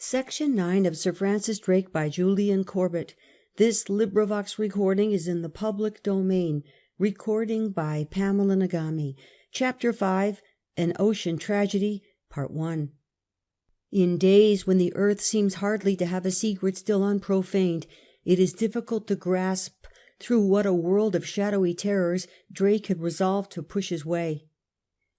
Section 9 of Sir Francis Drake by Julian Corbett. This LibriVox is in the public domain. Chapter 5, An Ocean Tragedy, Part 1. In days when the earth seems hardly to have a secret still unprofaned, it is difficult to grasp through what a world of shadowy terrors Drake had resolved to push his way.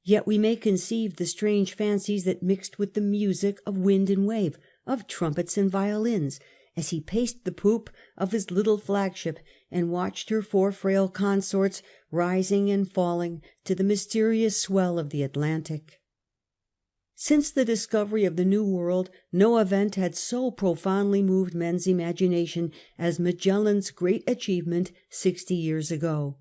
Yet we may conceive the strange fancies that mixed with the music of wind and wave, of trumpets and violins, as he paced the poop of his little flagship and watched her four frail consorts rising and falling to the mysterious swell of the Atlantic. Since the discovery of the New World, no event had so profoundly moved men's imagination as Magellan's great achievement 60 years ago.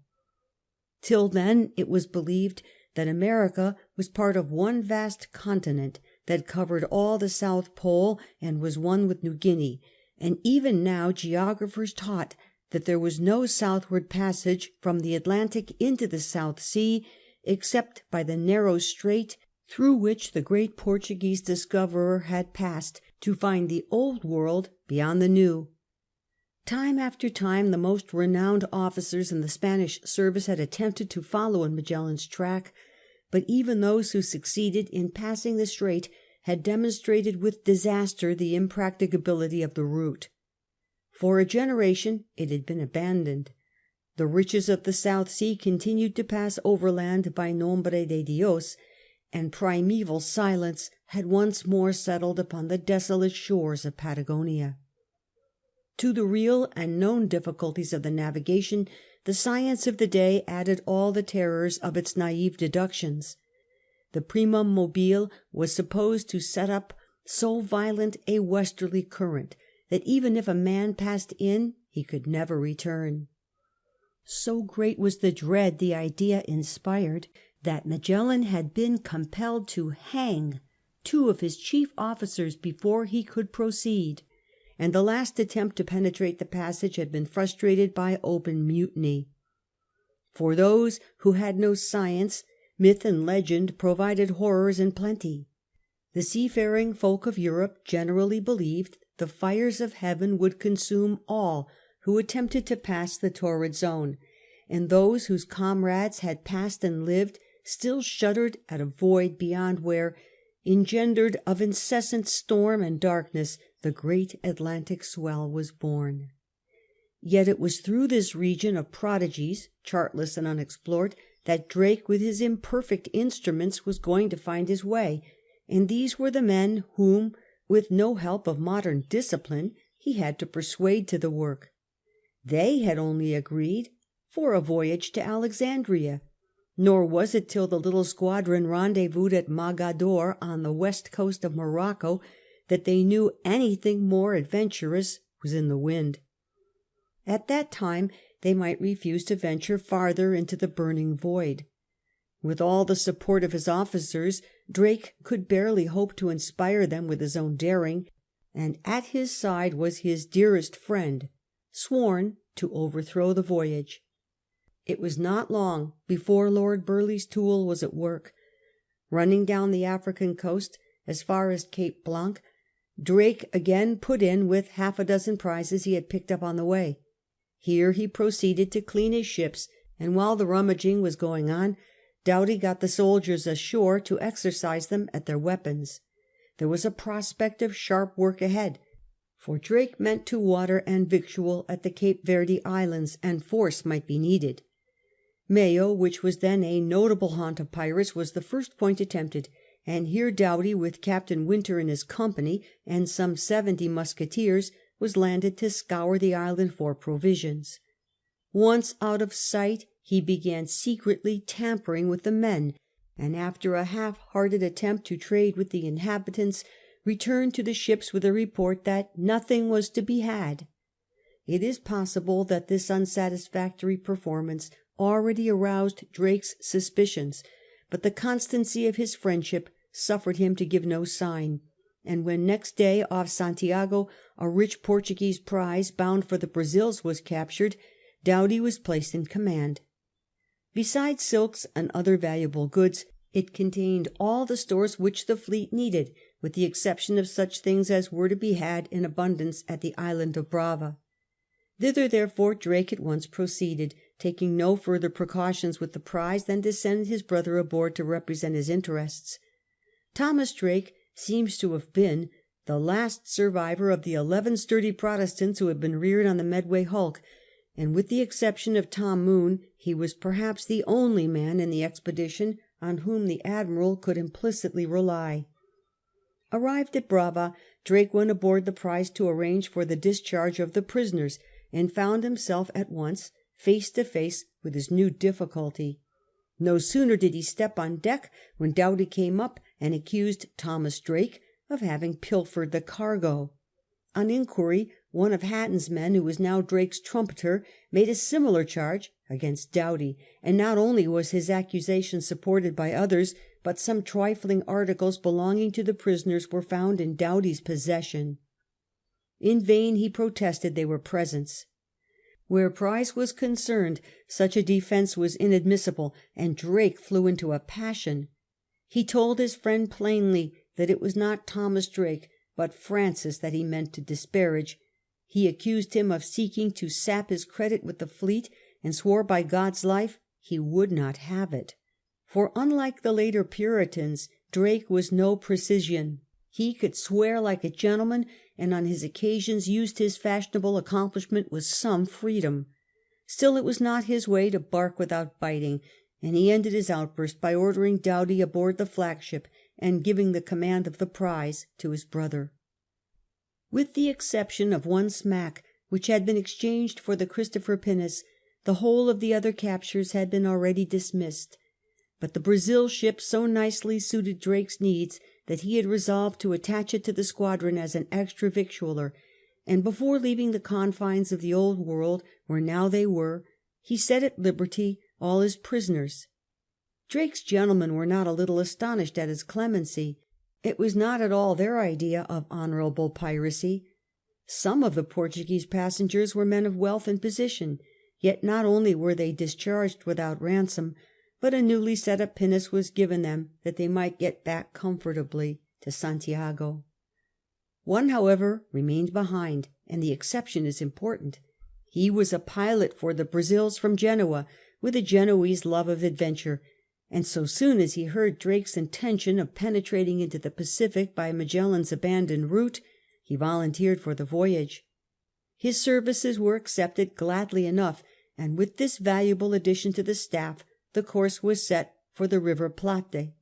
Till then it was believed that America was part of one vast continent that covered all the South Pole and was one with New Guinea, and even now geographers taught that there was no southward passage from the Atlantic into the South Sea except by the narrow strait through which the great Portuguese discoverer had passed to find the Old World beyond the New. Time after time the most renowned officers in the Spanish service had attempted to follow in Magellan's track, but even those who succeeded in passing the strait had demonstrated with disaster the impracticability of the route. For a generation it had been abandoned. The riches of the South Sea continued to pass overland by nombre de Dios, and primeval silence had once more settled upon the desolate shores of Patagonia. To the real and known difficulties of the navigation, the science of the day added all the terrors of its naive deductions. The primum mobile was supposed to set up so violent a westerly current that even if a man passed in, he could never return. So great was the dread the idea inspired that Magellan had been compelled to hang 2 of his chief officers before he could proceed, and the last attempt to penetrate the passage had been frustrated by open mutiny. For those who had no science, myth and legend provided horrors in plenty. The seafaring folk of Europe generally believed the fires of heaven would consume all who attempted to pass the torrid zone, and those whose comrades had passed and lived still shuddered at a void beyond where, engendered of incessant storm and darkness, the great Atlantic swell was born. Yet it was through this region of prodigies, chartless and unexplored, that Drake with his imperfect instruments was going to find his way, and these were the men whom, with no help of modern discipline, he had to persuade to the work. They had only agreed for a voyage to Alexandria, nor was it till the little squadron rendezvoused at Mogador on the west coast of Morocco that they knew anything more adventurous was in the wind. At that time they might refuse to venture farther into the burning void. With all the support of his officers, Drake could barely hope to inspire them with his own daring, and at his side was his dearest friend, sworn to overthrow the voyage. It was not long before Lord Burleigh's tool was at work. Running down the African coast as far as Cape Blanc, Drake again put in with half a dozen prizes he had picked up on the way. Here he proceeded to clean his ships, and while the rummaging was going on, Doughty got the soldiers ashore to exercise them at their weapons. There was a prospect of sharp work ahead, for Drake meant to water and victual at the Cape Verde Islands, and force might be needed. Mayo, which was then a notable haunt of pirates, was the first point attempted, and here Doughty, with Captain Winter in his company and some 70 musketeers, was landed to scour the island for provisions. Once out of sight, he began secretly tampering with the men, and after a half-hearted attempt to trade with the inhabitants, returned to the ships with a report that nothing was to be had. It is possible that this unsatisfactory performance already aroused Drake's suspicions, but the constancy of his friendship suffered him to give no sign, and when next day off Santiago a rich Portuguese prize bound for the Brazils was captured, Doughty was placed in command. Besides silks and other valuable goods, it contained all the stores which the fleet needed, with the exception of such things as were to be had in abundance at the island of Brava. Thither, therefore, Drake at once proceeded, taking no further precautions with the prize than to send his brother aboard to represent his interests. Thomas Drake seems to have been the last survivor of the 11 sturdy Protestants who had been reared on the Medway hulk, and with the exception of Tom Moone, he was perhaps the only man in the expedition on whom the admiral could implicitly rely. Arrived at Brava, Drake went aboard the prize to arrange for the discharge of the prisoners, and found himself at once face to face with his new difficulty. No sooner did he step on deck when Doughty came up and accused Thomas Drake of having pilfered the cargo. On inquiry, one of Hatton's men, who was now Drake's trumpeter, made a similar charge against Doughty, and not only was his accusation supported by others, but some trifling articles belonging to the prisoners were found in Doughty's possession. In vain he protested they were presents. Where prize was concerned, such a defence was inadmissible, and Drake flew into a passion. He told his friend plainly that it was not Thomas Drake, but Francis, that he meant to disparage. He accused him of seeking to sap his credit with the fleet, and swore by God's life he would not have it. For unlike the later Puritans, Drake was no precisian. He could swear like a gentleman, and on his occasions used his fashionable accomplishment with some freedom. Still, it was not his way to bark without biting, and he ended his outburst by ordering Doughty aboard the flagship and giving the command of the prize to his brother. With the exception of one smack, which had been exchanged for the Christopher pinnace, the whole of the other captures had been already dismissed. But the Brazil ship so nicely suited Drake's needs that he had resolved to attach it to the squadron as an extra victualler, and before leaving the confines of the old world, where now they were, he set at liberty all his prisoners. Drake's gentlemen were not a little astonished at his clemency. It was not at all their idea of honourable piracy. Some of the Portuguese passengers were men of wealth and position, yet not only were they discharged without ransom, but a newly set up pinnace was given them that they might get back comfortably to Santiago. One, however, remained behind, and the exception is important. He was a pilot for the Brazils from Genoa, with a Genoese love of adventure, and so soon as he heard Drake's intention of penetrating into the Pacific by Magellan's abandoned route, he volunteered for the voyage. His services were accepted gladly enough, and with this valuable addition to the staff, the course was set for the River Plate.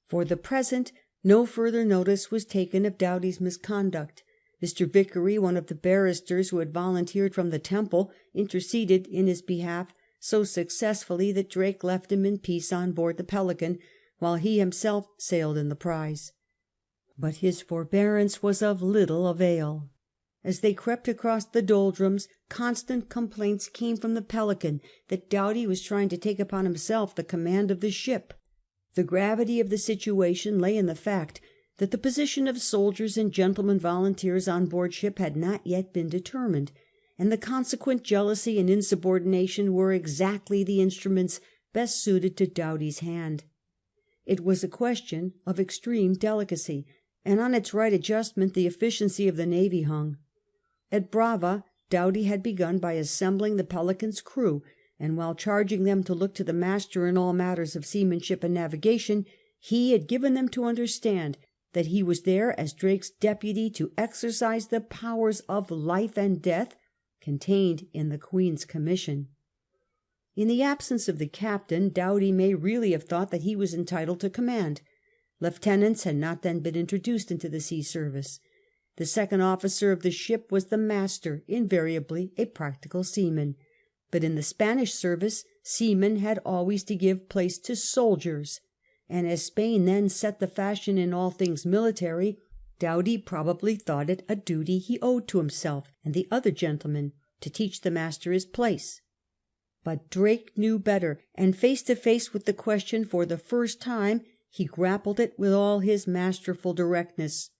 For the present, no further notice was taken of Doughty's misconduct. Mr. Vickery, one of the barristers who had volunteered from the Temple, interceded in his behalf so successfully that Drake left him in peace on board the Pelican, while he himself sailed in the prize. But his forbearance was of little avail. As they crept across the doldrums, constant complaints came from the Pelican that Doughty was trying to take upon himself the command of the ship. The gravity of the situation lay in the fact that the position of soldiers and gentlemen volunteers on board ship had not yet been determined, and the consequent jealousy and insubordination were exactly the instruments best suited to Doughty's hand. It was a question of extreme delicacy, and on its right adjustment the efficiency of the navy hung. At Brava, Doughty had begun by assembling the Pelican's crew, and while charging them to look to the master in all matters of seamanship and navigation, he had given them to understand that he was there as Drake's deputy to exercise the powers of life and death contained in the Queen's commission. In the absence of the captain, Doughty may really have thought that he was entitled to command. Lieutenants had not then been introduced into the sea service. The second officer of the ship was the master, invariably a practical seaman. But in the Spanish service, seamen had always to give place to soldiers, and as Spain then set the fashion in all things military, Doughty probably thought it a duty he owed to himself and the other gentlemen to teach the master his place. But Drake knew better, and face to face with the question for the first time, he grappled it with all his masterful directness.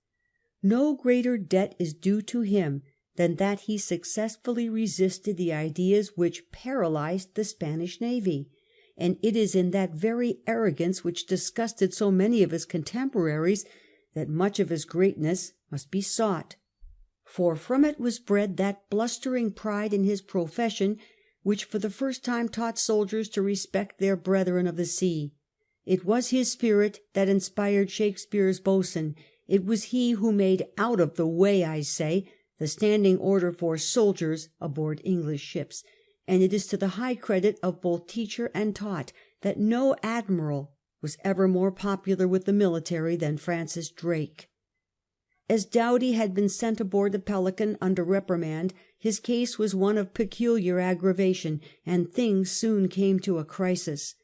No greater debt is due to him than that he successfully resisted the ideas which paralyzed the Spanish navy, and it is in that very arrogance which disgusted so many of his contemporaries that much of his greatness must be sought. For from it was bred that blustering pride in his profession which for the first time taught soldiers to respect their brethren of the sea. It was his spirit that inspired Shakespeare's boatswain. It was he who made out of the way, I say, the standing order for soldiers aboard English ships, and it is to the high credit of both teacher and taught that no admiral was ever more popular with the military than Francis Drake. As Doughty had been sent aboard the Pelican under reprimand, his case was one of peculiar aggravation, and things soon came to a crisis.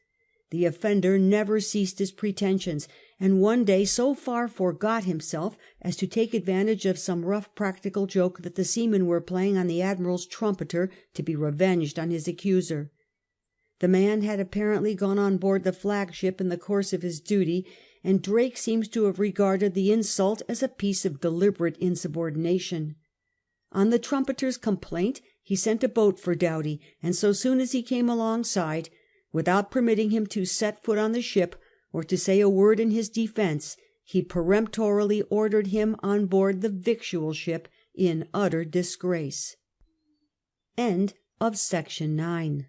The offender never ceased his pretensions, and one day so far forgot himself as to take advantage of some rough practical joke that the seamen were playing on the Admiral's trumpeter to be revenged on his accuser. The man had apparently gone on board the flagship in the course of his duty, and Drake seems to have regarded the insult as a piece of deliberate insubordination. On the trumpeter's complaint he sent a boat for Doughty, and so soon as he came alongside, without permitting him to set foot on the ship or to say a word in his defence, he peremptorily ordered him on board the victual ship in utter disgrace. End of Section 9.